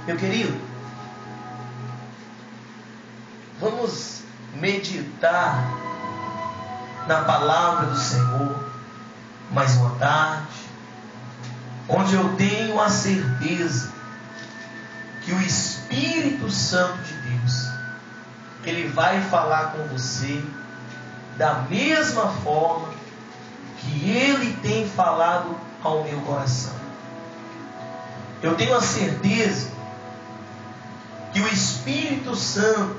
Meu querido, vamos meditar na palavra do Senhor mais uma tarde, onde eu tenho a certeza que o Espírito Santo de Deus, Ele vai falar com você da mesma forma que Ele tem falado ao meu coração. Eu tenho a certeza que o Espírito Santo,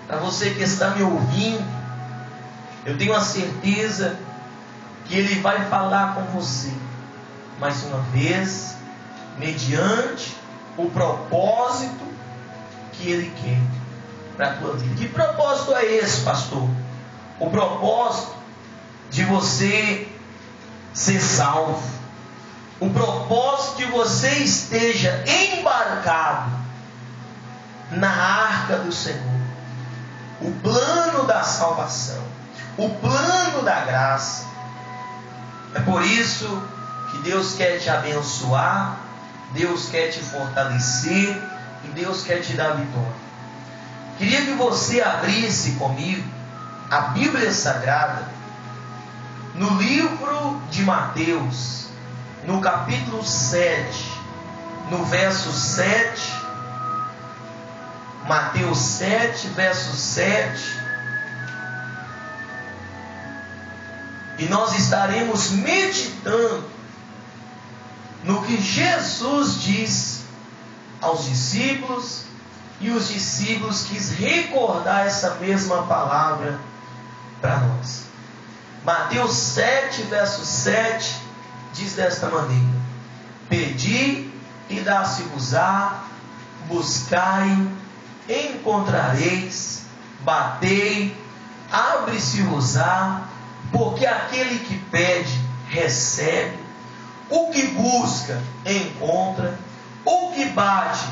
para você que está me ouvindo, eu tenho a certeza que Ele vai falar com você, mais uma vez, mediante o propósito que Ele quer para a tua vida. Que propósito é esse, pastor? O propósito de você ser salvo. O propósito de você esteja embarcado na arca do Senhor. O plano da salvação. O plano da graça. É por isso que Deus quer te abençoar, Deus quer te fortalecer e Deus quer te dar vitória. Queria que você abrisse comigo a Bíblia Sagrada no livro de Mateus, no capítulo 7, no verso 7. Mateus 7, verso 7. E nós estaremos meditando no que Jesus disse aos discípulos, e os discípulos quis recordar essa mesma palavra para nós. Mateus 7, verso 7, diz desta maneira: pedi e dá-se-vos-á, buscai, encontrareis, batei, abre-se-vos-á, porque aquele que pede, recebe, o que busca, encontra, o que bate,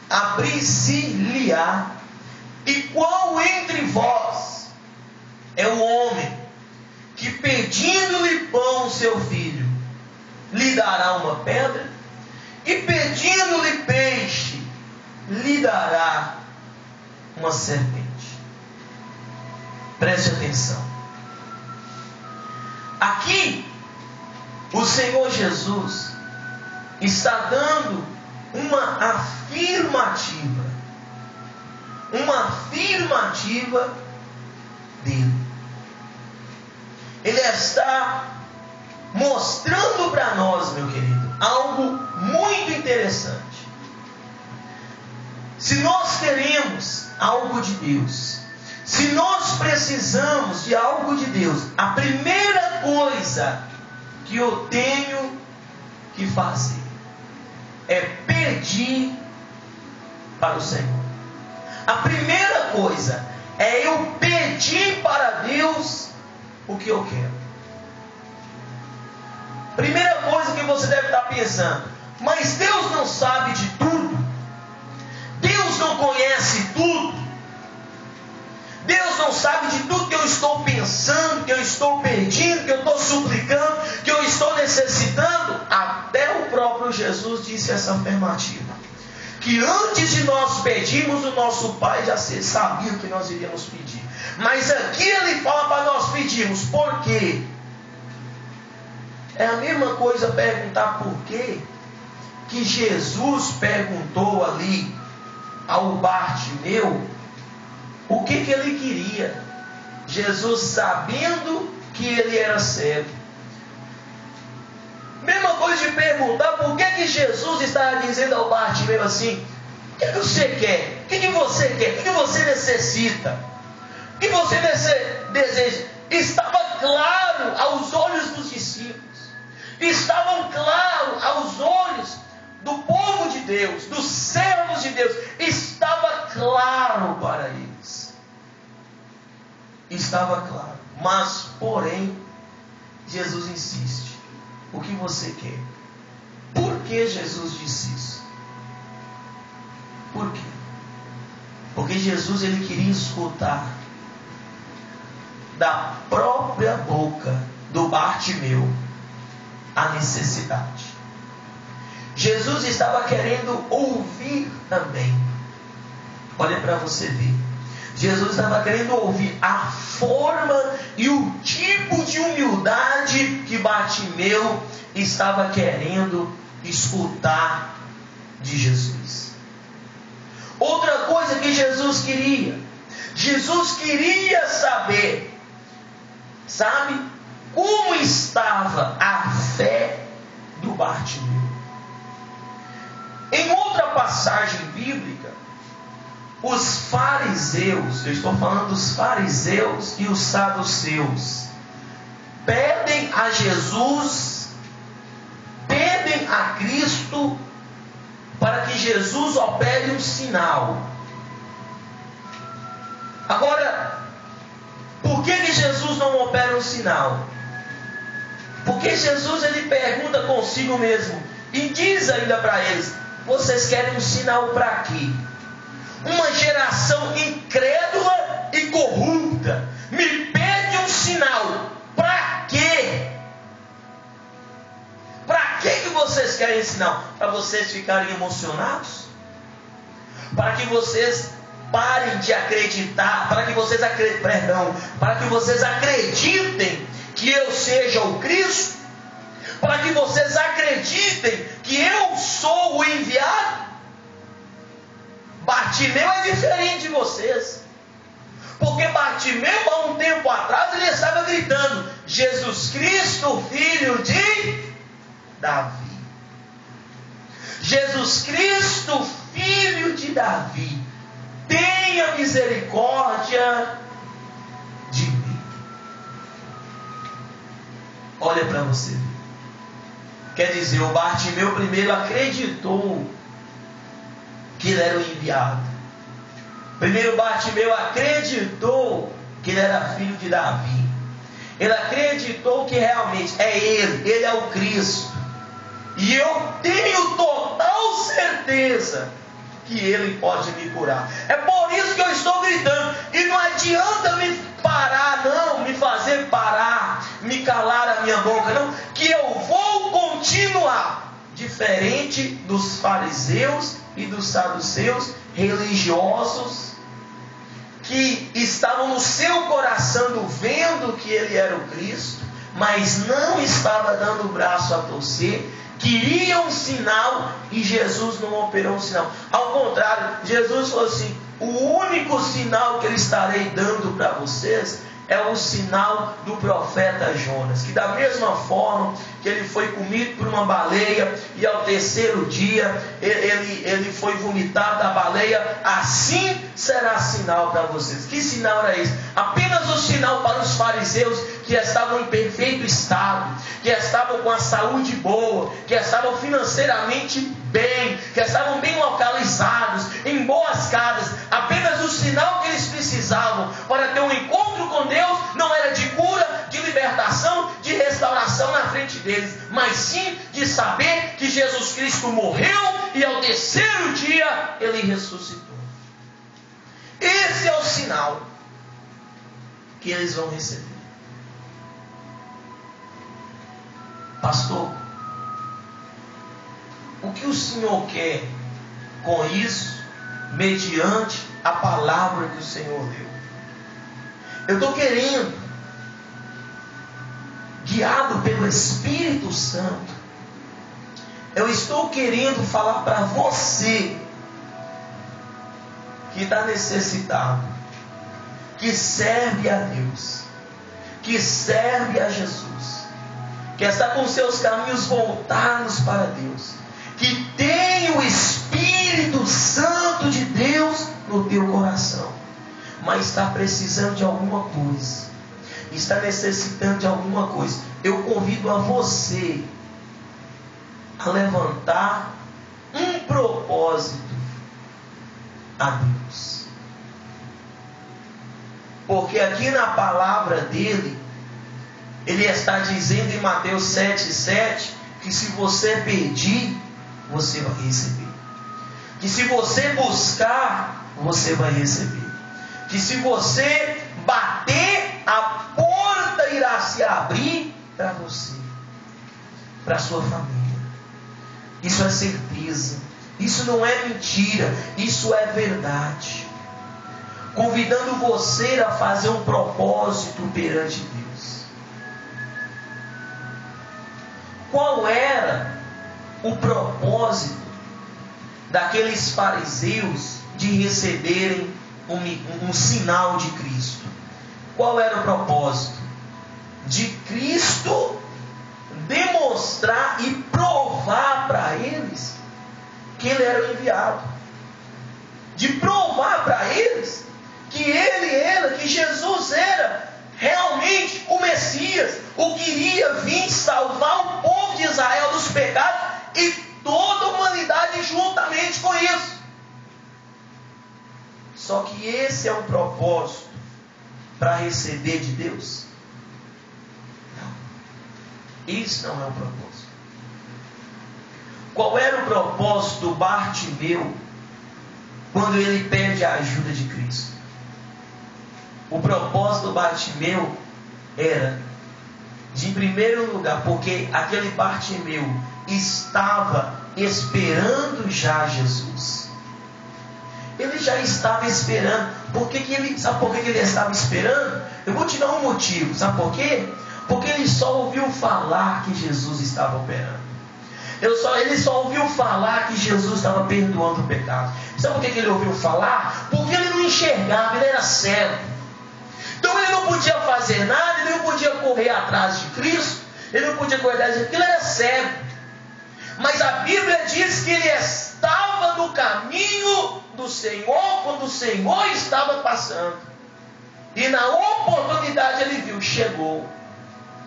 abrir-se-lhe-á. E qual entre vós é o homem que, pedindo-lhe pão seu filho, lhe dará uma pedra? E pedindo-lhe peixe, lhe dará uma serpente? Preste atenção. Aqui, o Senhor Jesus está dando uma afirmativa dele. Ele está mostrando para nós, meu querido, algo muito interessante. Se nós queremos algo de Deus, se nós precisamos de algo de Deus, a primeira coisa que eu tenho que fazer é pedir para o Senhor. A primeira coisa é eu pedir para Deus o que eu quero. Primeira coisa que você deve estar pensando: mas Deus não sabe de tudo? Deus não conhece tudo? Deus não sabe de tudo que eu estou pensando, que eu estou pedindo, que eu estou suplicando, que eu estou necessitando? Até o próprio Jesus disse essa afirmativa, que antes de nós pedirmos, o nosso Pai já sabia o que nós iríamos pedir. Mas aqui Ele fala para nós pedirmos. Por quê? É a mesma coisa perguntar por quê que Jesus perguntou ali ao Bartimeu o que ele queria. Jesus, sabendo que ele era cego. Mesma coisa de perguntar por que Jesus estava dizendo ao Bartimeu assim: o que você quer? O que você quer? O que você necessita? O que você deseja? Estava claro aos olhos dos discípulos. Estavam claros aos olhos do povo de Deus, dos servos de Deus. Estava claro para eles. Estava claro. Mas, porém, Jesus insiste: o que você quer? Por que Jesus disse isso? Por quê? Porque Jesus, ele queria escutar da própria boca do Bartimeu a necessidade. Jesus estava querendo ouvir também. Olha para você ver. Jesus estava querendo ouvir a forma e o tipo de humildade que Bartimeu estava querendo escutar de Jesus. Outra coisa que Jesus queria saber, sabe, como estava a fé do Bartimeu. Em outra passagem bíblica, os fariseus, eu estou falando dos fariseus e os saduceus, pedem a Jesus, pedem a Cristo, para que Jesus opere um sinal. Agora, por que Jesus não opera um sinal? Porque Jesus ele pergunta consigo mesmo e diz ainda para eles: vocês querem um sinal para quê? Uma geração incrédula e corrupta me pede um sinal. Para quê? Para que vocês querem esse sinal? Para vocês ficarem emocionados? Para que vocês parem de acreditar? Para que vocês acreditem que eu seja o Cristo? Para que vocês acreditem que eu sou o enviado? Bartimeu é diferente de vocês. Porque Bartimeu, há um tempo atrás, ele estava gritando: Jesus Cristo, filho de Davi. Jesus Cristo, filho de Davi, tenha misericórdia de mim. Olha para você. Quer dizer, o Bartimeu primeiro acreditou que ele era o enviado. Primeiro Bartimeu acreditou que ele era filho de Davi. Ele acreditou que realmente é ele é o Cristo. E eu tenho total certeza que ele pode me curar. É por isso que eu estou gritando. E não adianta me parar, não, me fazer parar, me calar a minha boca, não, que eu vou continuar. Diferente dos fariseus e dos saduceus religiosos, que estavam no seu coração vendo que ele era o Cristo, mas não estava dando o braço a torcer, queria um sinal e Jesus não operou um sinal. Ao contrário, Jesus falou assim: o único sinal que eu estarei dando para vocês é o sinal do profeta Jonas, que da mesma forma que ele foi comido por uma baleia e ao terceiro dia ele foi vomitado da baleia, assim será sinal para vocês. Que sinal era esse? Apenas o sinal para os fariseus que estavam em perfeito estado, que estavam com a saúde boa, que estavam financeiramente bem, que estavam bem localizados, em boas casas. Apenas o sinal que eles precisavam para ter um encontro com Deus não era de cura, de libertação, de restauração na frente deles, mas sim de saber que Jesus Cristo morreu e ao terceiro dia ele ressuscitou. Esse é o sinal que eles vão receber. Pastor, o que o Senhor quer com isso, mediante a palavra que o Senhor deu? Eu estou querendo, guiado pelo Espírito Santo, eu estou querendo falar para você que está necessitado, que serve a Deus, que serve a Jesus, que está com seus caminhos voltados para Deus, que tem o Espírito Santo de Deus no teu coração, mas está precisando de alguma coisa, está necessitando de alguma coisa. Eu convido a você a levantar um propósito a Deus, porque aqui na palavra dele, ele está dizendo em Mateus 7,7 que se você pedir, você vai receber. Que se você buscar, você vai receber. Que se você bater, a porta irá se abrir para você, para a sua família. Isso é certeza. Isso não é mentira. Isso é verdade. Convidando você a fazer um propósito perante Deus. Qual era o propósito daqueles fariseus de receberem um sinal de Cristo? Qual era o propósito? De Cristo demonstrar e provar para eles que Ele era o enviado. De provar para eles que que Jesus era realmente o Messias, o que iria vir salvar o povo de Israel dos pecados e toda a humanidade juntamente com isso. Só que esse é um propósito para receber de Deus? Não. Isso não é o propósito. Qual era o propósito do Bartimeu quando ele pede a ajuda de Cristo? O propósito do Bartimeu era, de primeiro lugar, porque aquele Bartimeu estava esperando já Jesus. Ele já estava esperando. Sabe por que ele estava esperando? Eu vou te dar um motivo. Sabe por quê? Porque ele só ouviu falar que Jesus estava operando. Ele só ouviu falar que Jesus estava perdoando o pecado. Sabe por que ele ouviu falar? Porque ele não enxergava, ele era cego. Então ele não podia fazer nada, ele não podia correr atrás de Cristo, ele não podia correr atrás de Cristo, ele era cego. Mas a Bíblia diz que ele estava no caminho do Senhor quando o Senhor estava passando. E na oportunidade ele viu, chegou.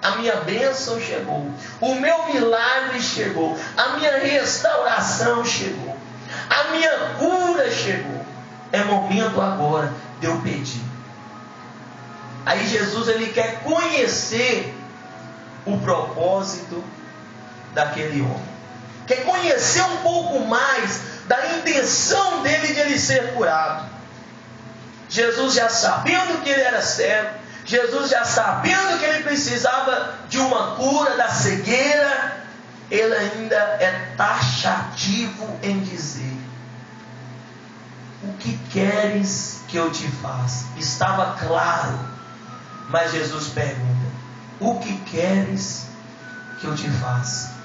A minha bênção chegou. O meu milagre chegou. A minha restauração chegou. A minha cura chegou. É momento agora de eu pedir. Aí Jesus ele quer conhecer o propósito daquele homem. Quer conhecer um pouco mais da intenção dele de ele ser curado. Jesus já sabendo que ele era cego, Jesus já sabendo que ele precisava de uma cura da cegueira, ele ainda é taxativo em dizer: o que queres que eu te faça? Estava claro, mas Jesus pergunta: o que queres que eu te faça?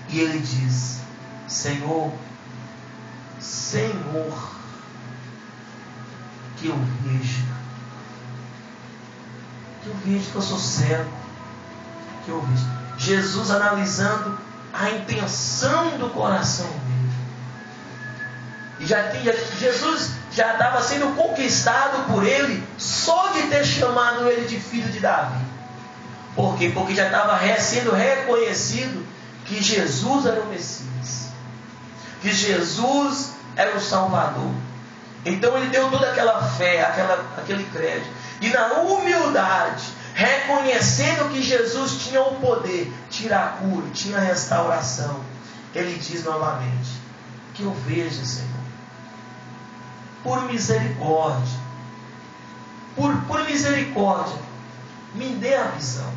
E ele diz: Senhor, que eu veja. Que eu vejo que eu sou cego. Que eu vejo. Jesus analisando a intenção do coração dele. E Jesus já estava sendo conquistado por ele só de ter chamado ele de filho de Davi. Por quê? Porque já estava sendo reconhecido que Jesus era o Messias. Que Jesus era o Salvador. Então ele deu toda aquela fé, aquele crédito. E na humildade, reconhecendo que Jesus tinha o poder, tinha a cura, tinha a restauração, ele diz novamente: que eu veja, Senhor, por misericórdia, por misericórdia, me dê a visão.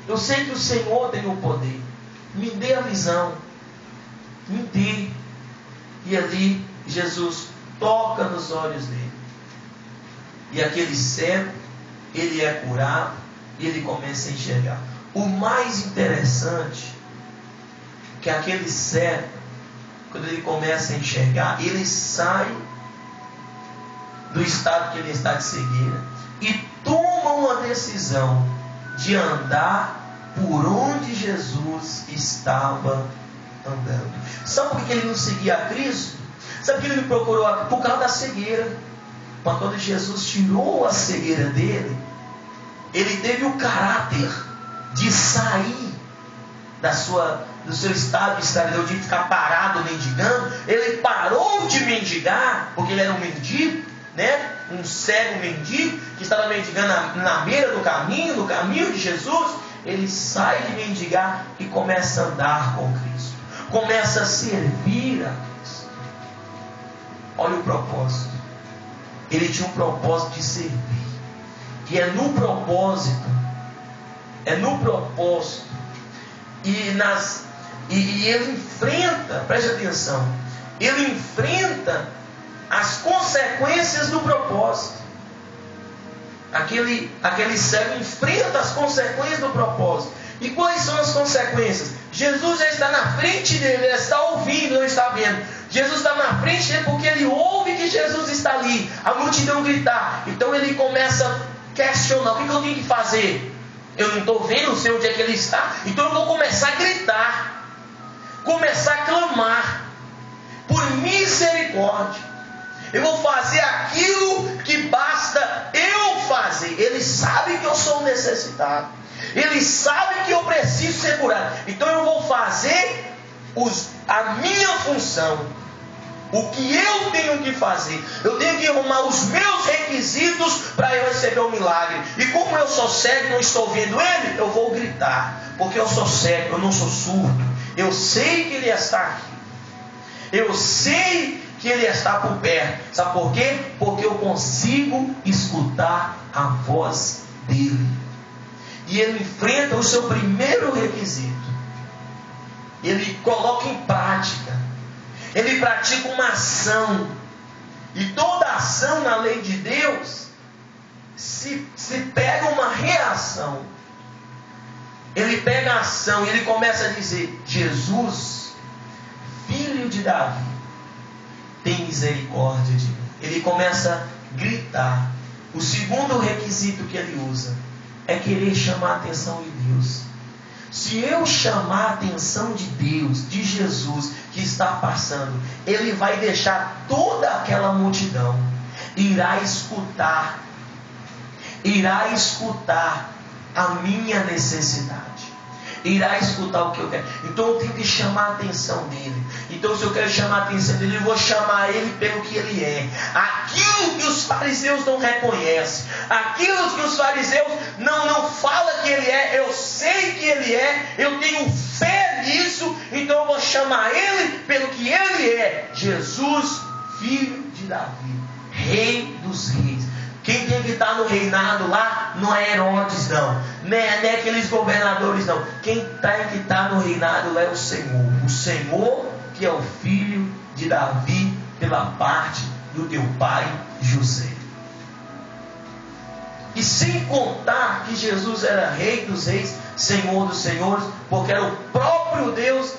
Eu sei que o Senhor tem o poder, me dê a visão, me dê. E ali Jesus toca nos olhos dele. E aquele cego, ele é curado e ele começa a enxergar. O mais interessante é que aquele cego, quando ele começa a enxergar, ele sai do estado que ele está de cegueira e toma uma decisão de andar por onde Jesus estava andando. Sabe por que ele não seguia a Cristo? Sabe por que ele me procurou? Por causa da cegueira. Mas quando Jesus tirou a cegueira dele, ele teve o caráter de sair do seu estado de escravidão, de ficar parado mendigando. Ele parou de mendigar, porque ele era um mendigo, né? Um cego mendigo, que estava mendigando na beira do caminho, no caminho de Jesus. Ele sai de mendigar e começa a andar com Cristo, começa a servir a Cristo. Olha o propósito. Ele tinha um propósito de servir. E é no propósito e E ele enfrenta, preste atenção, ele enfrenta as consequências do propósito. Aquele cego enfrenta as consequências do propósito. E quais são as consequências? Jesus já está na frente dele, ele está ouvindo, não está vendo. Jesus está na frente dele porque ele ouve que Jesus está ali, a multidão gritar. Então ele começa a questionar: o que eu tenho que fazer? Eu não estou vendo, não sei onde é que ele está, então eu vou começar a gritar, começar a clamar por misericórdia. Eu vou fazer aquilo que basta eu fazer. Ele sabe que eu sou necessitado, ele sabe que eu preciso ser curado, então eu vou fazer a minha função, o que eu tenho que fazer. Eu tenho que arrumar os meus requisitos para eu receber o milagre. E como eu sou cego e não estou vendo ele, eu vou gritar, porque eu sou cego, eu não sou surdo. Eu sei que ele está aqui, eu sei que ele está por perto. Sabe por quê? Porque eu consigo escutar a voz dele. E ele enfrenta o seu primeiro requisito, ele coloca em prática, ele pratica uma ação. E toda ação na lei de Deus se pega uma reação. Ele pega a ação e ele começa a dizer: Jesus, filho de Davi, tem misericórdia de mim. Ele começa a gritar. O segundo requisito que ele usa é querer chamar a atenção de Deus. Se eu chamar a atenção de Deus, de Jesus que está passando, ele vai deixar toda aquela multidão, irá escutar a minha necessidade, irá escutar o que eu quero. Então eu tenho que chamar a atenção dele. Então, se eu quero chamar a atenção dele, eu vou chamar ele pelo que ele é. Aquilo que os fariseus não reconhecem, aquilo que os fariseus não falam que ele é, eu sei que ele é, eu tenho fé nisso, então eu vou chamar ele pelo que ele é: Jesus, filho de Davi, rei dos reis. Quem tem que estar no reinado lá não é Herodes, não é aqueles governadores, não. Quem tem que estar no reinado lá é o Senhor, que é o filho de Davi pela parte do teu pai José. E sem contar que Jesus era rei dos reis, Senhor dos senhores, porque era o próprio Deus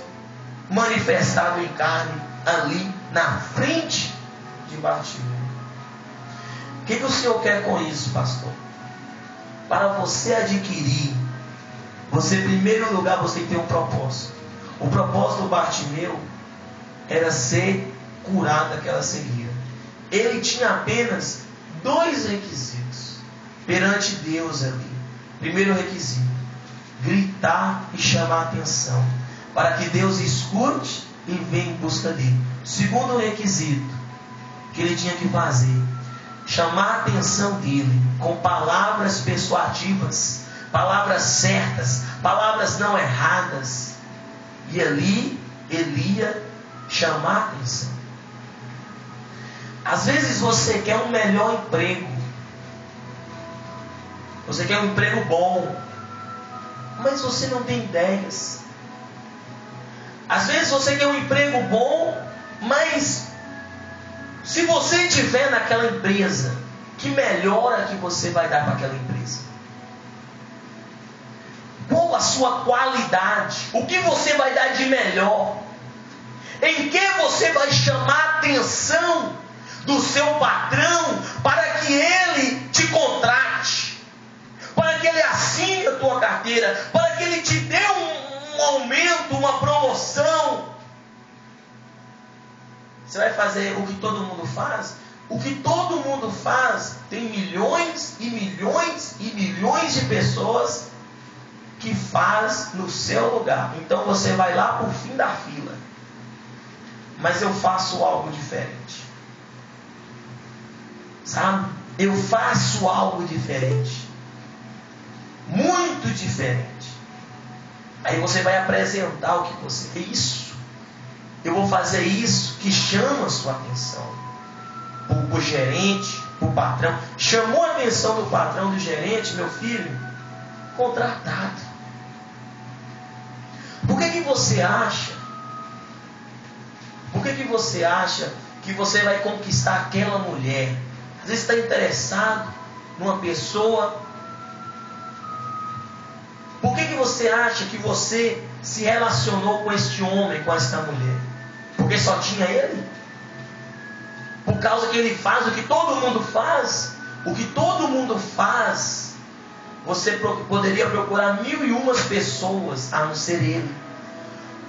manifestado em carne ali na frente de Bartimeu. O que o Senhor quer com isso, pastor? Para você adquirir, em primeiro lugar, você tem que ter um propósito. O propósito do Bartimeu era ser curado daquela cegueira. Ele tinha apenas 2 requisitos perante Deus ali. Primeiro requisito: gritar e chamar a atenção, para que Deus escute e venha em busca dele. Segundo requisito que ele tinha que fazer: chamar a atenção dele com palavras persuasivas, palavras certas, palavras não erradas. E ali ele ia chamar a atenção. Às vezes você quer um melhor emprego, você quer um emprego bom, mas você não tem ideias. Às vezes você quer um emprego bom, mas se você estiver naquela empresa, que melhora que você vai dar para aquela empresa? Qual a sua qualidade? O que você vai dar de melhor? Em que você vai chamar a atenção do seu patrão para que ele te contrate, para que ele assine a tua carteira, para que ele te dê um aumento, uma promoção? Você vai fazer o que todo mundo faz? O que todo mundo faz, tem milhões e milhões e milhões de pessoas que faz no seu lugar. Então você vai lá por fim da fila. Mas eu faço algo diferente. Sabe? Eu faço algo diferente. Muito diferente. Aí você vai apresentar o que você é. Isso. Eu vou fazer isso que chama a sua atenção. O gerente, o patrão. Chamou a atenção do patrão, do gerente, meu filho, contratado. Por que você acha? Por que você acha que você vai conquistar aquela mulher? Às vezes está interessado numa pessoa. Por que você acha que você se relacionou com este homem, com esta mulher? Porque só tinha ele? Por causa que ele faz o que todo mundo faz? O que todo mundo faz, você poderia procurar 1001 pessoas a não ser ele.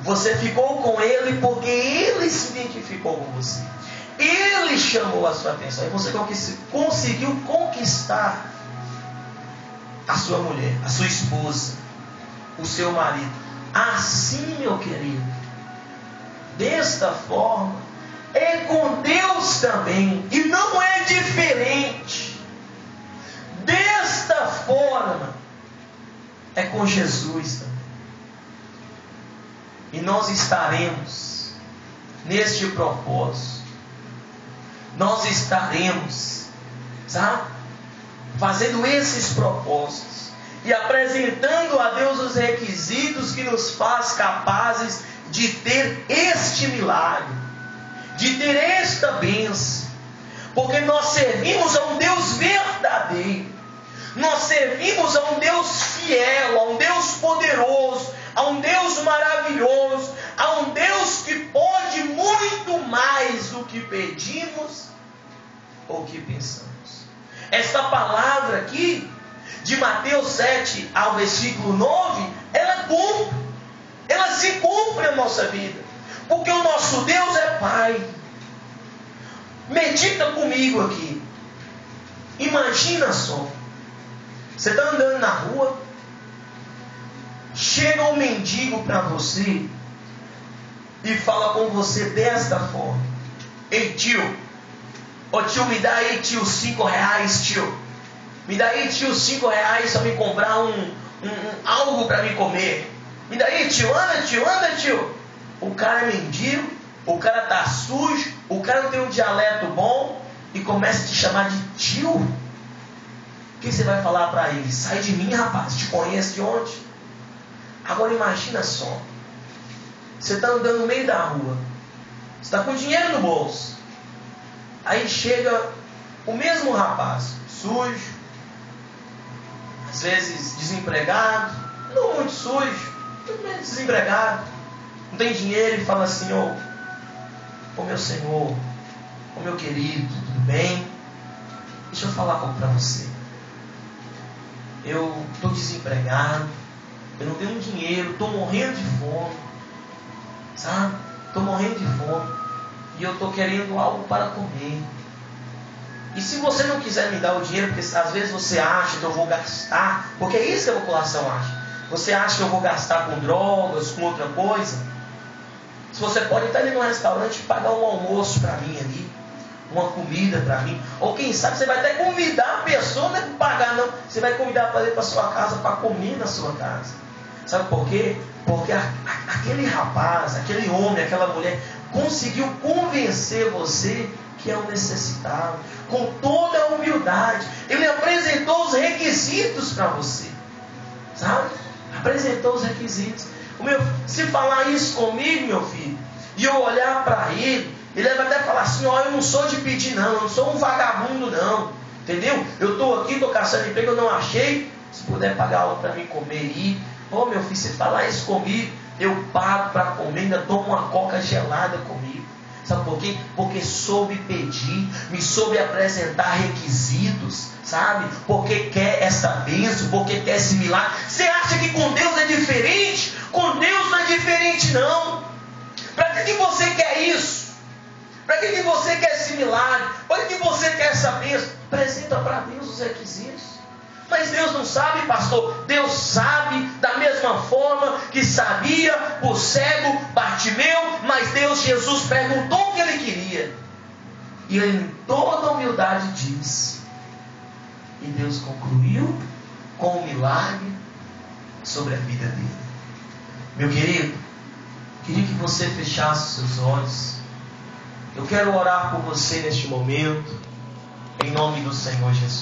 Você ficou com ele porque ele se identificou com você. Ele chamou a sua atenção. E você conseguiu conquistar a sua mulher, a sua esposa, o seu marido. Assim, meu querido, desta forma, é com Deus também. E não é diferente. Desta forma, é com Jesus também. E nós estaremos neste propósito. Nós estaremos, sabe, fazendo esses propósitos e apresentando a Deus os requisitos que nos faz capazes de ter este milagre, de ter esta bênção, porque nós servimos a um Deus verdadeiro, nós servimos a um Deus fiel, a um Deus poderoso, a um Deus maravilhoso, a um Deus que pode muito mais do que pedimos ou que pensamos. Esta palavra aqui, de Mateus 7 ao versículo 9, ela se cumpre na nossa vida, porque o nosso Deus é Pai. Medita comigo aqui. Imagina só, você está andando na rua, chega um mendigo para você e fala com você desta forma: ei tio, ô tio, me dá aí tio R$5, tio. Me dá aí tio R$5 para me comprar algo para me comer. Me dá aí tio, anda tio. O cara é mendigo, o cara tá sujo, o cara não tem um dialeto bom e começa a te chamar de tio. O que você vai falar para ele? Sai de mim, rapaz, te conheço de onde? Agora imagina só, você está andando no meio da rua, você está com dinheiro no bolso, aí chega o mesmo rapaz, sujo, às vezes desempregado, não muito sujo, muito menos desempregado, não tem dinheiro, e fala assim: ô meu senhor, ô meu querido, tudo bem? Deixa eu falar algo para você. Eu estou desempregado, eu não tenho dinheiro, estou morrendo de fome, sabe? Estou morrendo de fome e eu estou querendo algo para comer. E se você não quiser me dar o dinheiro, porque às vezes você acha que eu vou gastar, porque é isso que a população acha. Você acha que eu vou gastar com drogas, com outra coisa? Se você pode estar ali no restaurante e pagar um almoço para mim ali, uma comida para mim, ou quem sabe você vai até convidar a pessoa, não é pagar não, você vai convidar para ir para sua casa, para comer na sua casa. Sabe por quê? Porque aquele rapaz, aquele homem, aquela mulher conseguiu convencer você que é um necessitado, com toda a humildade. Ele apresentou os requisitos para você, sabe? Apresentou os requisitos. Se falar isso comigo, meu filho, e eu olhar para ele, ele vai até falar assim: ó, eu não sou de pedir não, eu não sou um vagabundo não, entendeu? Eu estou aqui, estou caçando emprego, eu não achei, se puder pagar algo para mim comer aí, ô meu filho, se falar isso comigo, eu pago para comer, ainda tomo uma coca gelada comigo. Sabe por quê? Porque soube pedir, me soube apresentar requisitos, sabe? Porque quer essa bênção, porque quer esse milagre. Você acha que com Deus é diferente? Com Deus não é diferente não. Para que você quer isso? Para que você quer esse milagre? Para que você quer essa bênção? Apresenta para Deus os requisitos. Mas Deus não sabe, pastor. Deus sabe da mesma forma que sabia o cego Bartimeu, mas Deus, Jesus, perguntou o que ele queria. E ele em toda humildade disse. E Deus concluiu com um milagre sobre a vida dele. Meu querido, queria que você fechasse os seus olhos. Eu quero orar por você neste momento, em nome do Senhor Jesus.